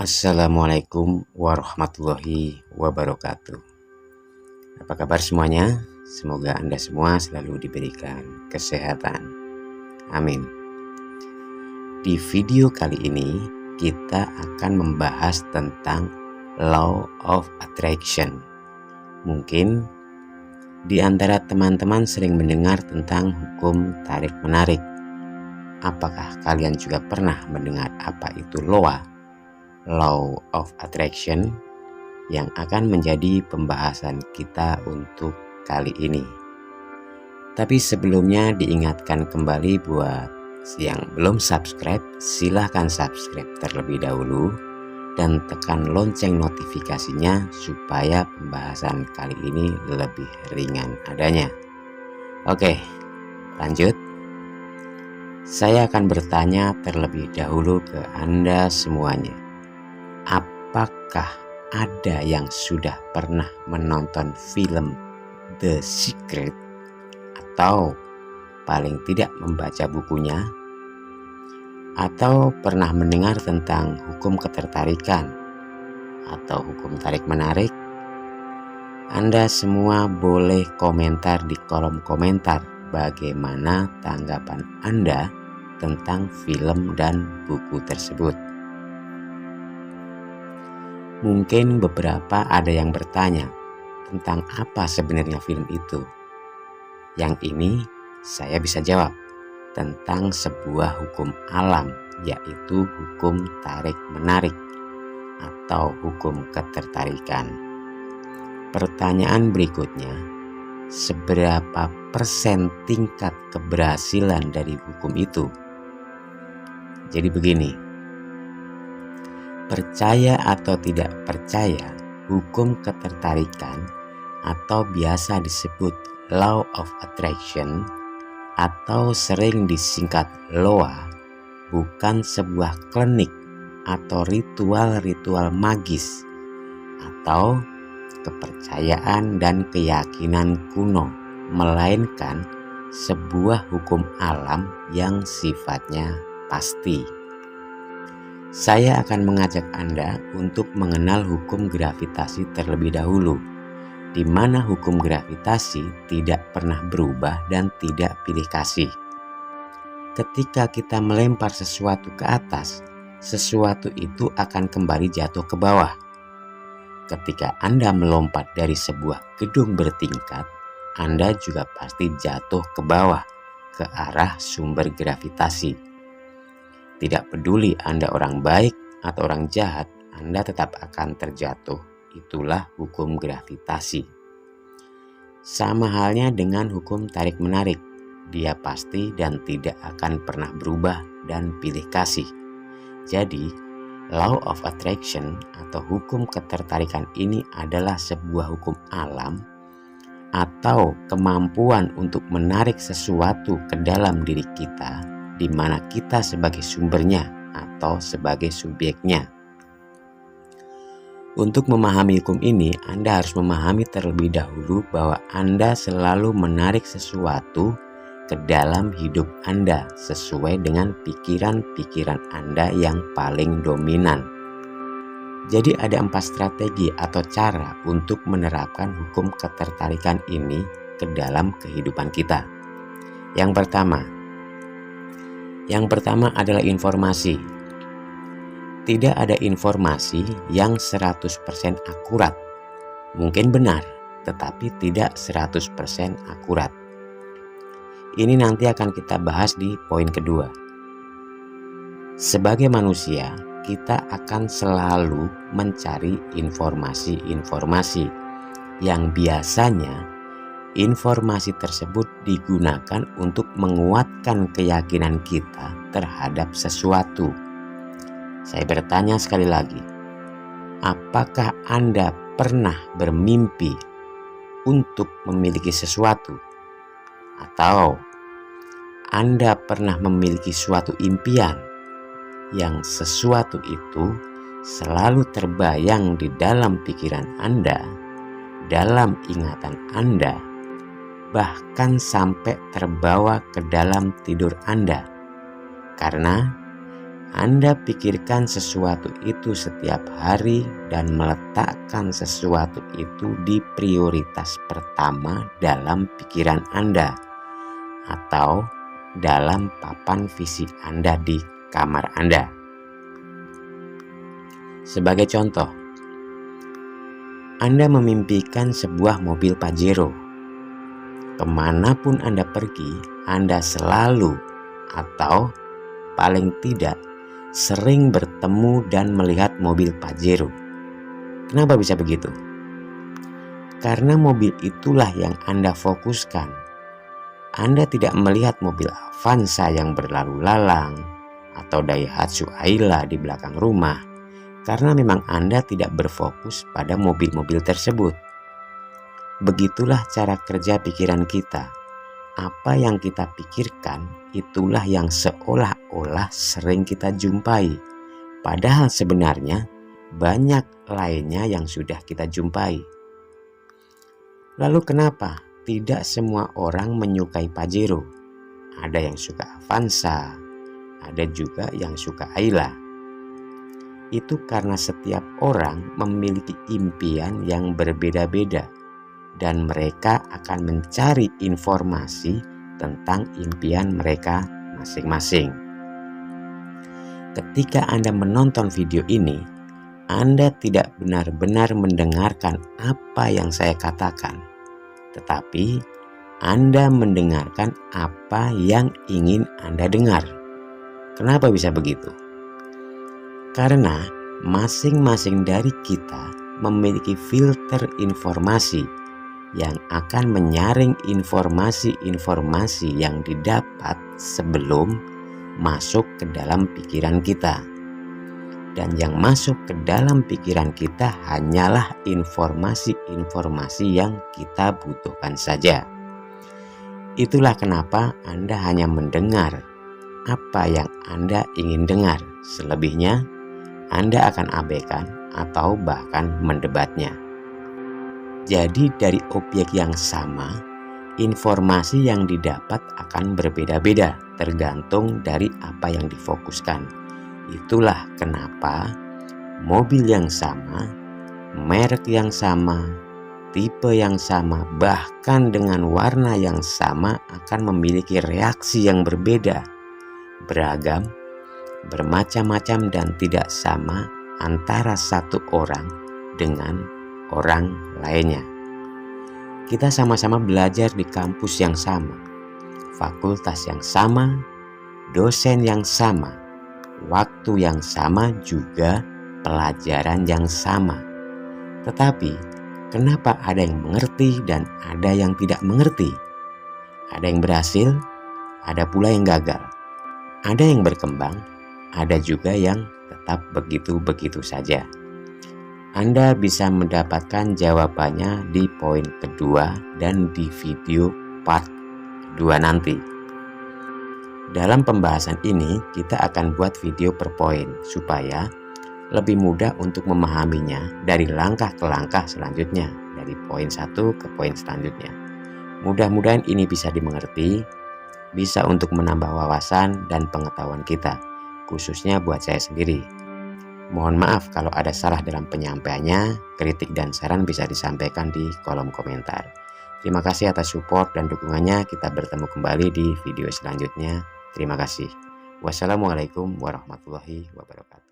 Assalamualaikum warahmatullahi wabarakatuh. Apa kabar semuanya? Semoga Anda semua selalu diberikan kesehatan. Amin. Di video kali ini kita akan membahas tentang Law of Attraction. Mungkin di antara teman-teman sering mendengar tentang hukum tarik-menarik. Apakah kalian juga pernah mendengar apa itu Law of Attraction yang akan menjadi pembahasan kita untuk kali ini. Tapi sebelumnya diingatkan kembali buat yang belum subscribe, silahkan subscribe terlebih dahulu dan tekan lonceng notifikasinya supaya pembahasan kali ini lebih ringan adanya. Oke, lanjut. Saya akan bertanya terlebih dahulu ke Anda semuanya. Apakah ada yang sudah pernah menonton film The Secret atau paling tidak membaca bukunya? Atau pernah mendengar tentang hukum ketertarikan atau hukum tarik-menarik? Anda semua boleh komentar di kolom komentar bagaimana tanggapan Anda tentang film dan buku tersebut. Mungkin beberapa ada yang bertanya tentang apa sebenarnya film itu. Yang ini saya bisa jawab tentang sebuah hukum alam, yaitu hukum tarik-menarik atau hukum ketertarikan. Pertanyaan berikutnya, seberapa persen tingkat keberhasilan dari hukum itu? Jadi begini, percaya atau tidak percaya, hukum ketertarikan atau biasa disebut Law of Attraction atau sering disingkat LOA bukan sebuah klinik atau ritual-ritual magis atau kepercayaan dan keyakinan kuno, melainkan sebuah hukum alam yang sifatnya pasti. Saya akan mengajak Anda untuk mengenal hukum gravitasi terlebih dahulu, di mana hukum gravitasi tidak pernah berubah dan tidak pilih kasih. Ketika kita melempar sesuatu ke atas, sesuatu itu akan kembali jatuh ke bawah. Ketika Anda melompat dari sebuah gedung bertingkat, Anda juga pasti jatuh ke bawah, ke arah sumber gravitasi. Tidak peduli Anda orang baik atau orang jahat, Anda tetap akan terjatuh. Itulah hukum gravitasi. Sama halnya dengan hukum tarik-menarik. Dia pasti dan tidak akan pernah berubah dan pilih kasih. Jadi, Law of Attraction atau hukum ketertarikan ini adalah sebuah hukum alam atau kemampuan untuk menarik sesuatu ke dalam diri kita, di mana kita sebagai sumbernya atau sebagai subjeknya. Untuk memahami hukum ini, Anda harus memahami terlebih dahulu bahwa Anda selalu menarik sesuatu ke dalam hidup Anda sesuai dengan pikiran-pikiran Anda yang paling dominan. Jadi ada 4 strategi atau cara untuk menerapkan hukum ketertarikan ini ke dalam kehidupan kita. Yang pertama adalah informasi. Tidak ada informasi yang 100% akurat. Mungkin benar, tetapi tidak 100% akurat. Ini nanti akan kita bahas di poin kedua. Sebagai manusia, kita akan selalu mencari informasi-informasi yang biasanya informasi tersebut digunakan untuk menguatkan keyakinan kita terhadap sesuatu. Saya bertanya sekali lagi, apakah Anda pernah bermimpi untuk memiliki sesuatu? Atau Anda pernah memiliki suatu impian yang sesuatu itu selalu terbayang di dalam pikiran Anda, dalam ingatan Anda, bahkan sampai terbawa ke dalam tidur Anda? Karena Anda pikirkan sesuatu itu setiap hari dan meletakkan sesuatu itu di prioritas pertama dalam pikiran Anda atau dalam papan visi Anda di kamar Anda. Sebagai contoh, Anda memimpikan sebuah mobil Pajero. Kemanapun Anda pergi, Anda selalu atau paling tidak sering bertemu dan melihat mobil Pajero. Kenapa bisa begitu? Karena mobil itulah yang Anda fokuskan. Anda tidak melihat mobil Avanza yang berlalu lalang atau Daihatsu Ayla di belakang rumah, karena memang Anda tidak berfokus pada mobil-mobil tersebut. Begitulah cara kerja pikiran kita. Apa yang kita pikirkan, itulah yang seolah-olah sering kita jumpai. Padahal sebenarnya banyak lainnya yang sudah kita jumpai. Lalu kenapa tidak semua orang menyukai Pajero? Ada yang suka Avanza, ada juga yang suka Ayla. Itu karena setiap orang memiliki impian yang berbeda-beda, dan mereka akan mencari informasi tentang impian mereka masing-masing. Ketika Anda menonton video ini, Anda tidak benar-benar mendengarkan apa yang saya katakan, tetapi Anda mendengarkan apa yang ingin Anda dengar. Kenapa bisa begitu? Karena masing-masing dari kita memiliki filter informasi yang akan menyaring informasi-informasi yang didapat sebelum masuk ke dalam pikiran kita. Dan yang masuk ke dalam pikiran kita hanyalah informasi-informasi yang kita butuhkan saja. Itulah kenapa Anda hanya mendengar apa yang Anda ingin dengar. Selebihnya, Anda akan abaikan atau bahkan mendebatnya. Jadi dari objek yang sama, informasi yang didapat akan berbeda-beda tergantung dari apa yang difokuskan. Itulah kenapa mobil yang sama, merek yang sama, tipe yang sama, bahkan dengan warna yang sama akan memiliki reaksi yang berbeda, beragam, bermacam-macam dan tidak sama antara satu orang dengan orang lainnya. Kita sama-sama belajar di kampus yang sama, fakultas yang sama, dosen yang sama, waktu yang sama, juga pelajaran yang sama. Tetapi kenapa ada yang mengerti dan ada yang tidak mengerti? Ada yang berhasil, ada pula yang gagal. Ada yang berkembang, ada juga yang tetap begitu-begitu saja. Anda bisa mendapatkan jawabannya di poin kedua dan di video part 2 nanti. Dalam pembahasan ini kita akan buat video per poin supaya lebih mudah untuk memahaminya dari langkah ke langkah selanjutnya, dari poin 1 ke poin selanjutnya. Mudah-mudahan ini bisa dimengerti, bisa untuk menambah wawasan dan pengetahuan kita, khususnya buat saya sendiri. Mohon maaf kalau ada salah dalam penyampaiannya, kritik dan saran bisa disampaikan di kolom komentar. Terima kasih atas support dan dukungannya. Kita bertemu kembali di video selanjutnya. Terima kasih. Wassalamualaikum warahmatullahi wabarakatuh.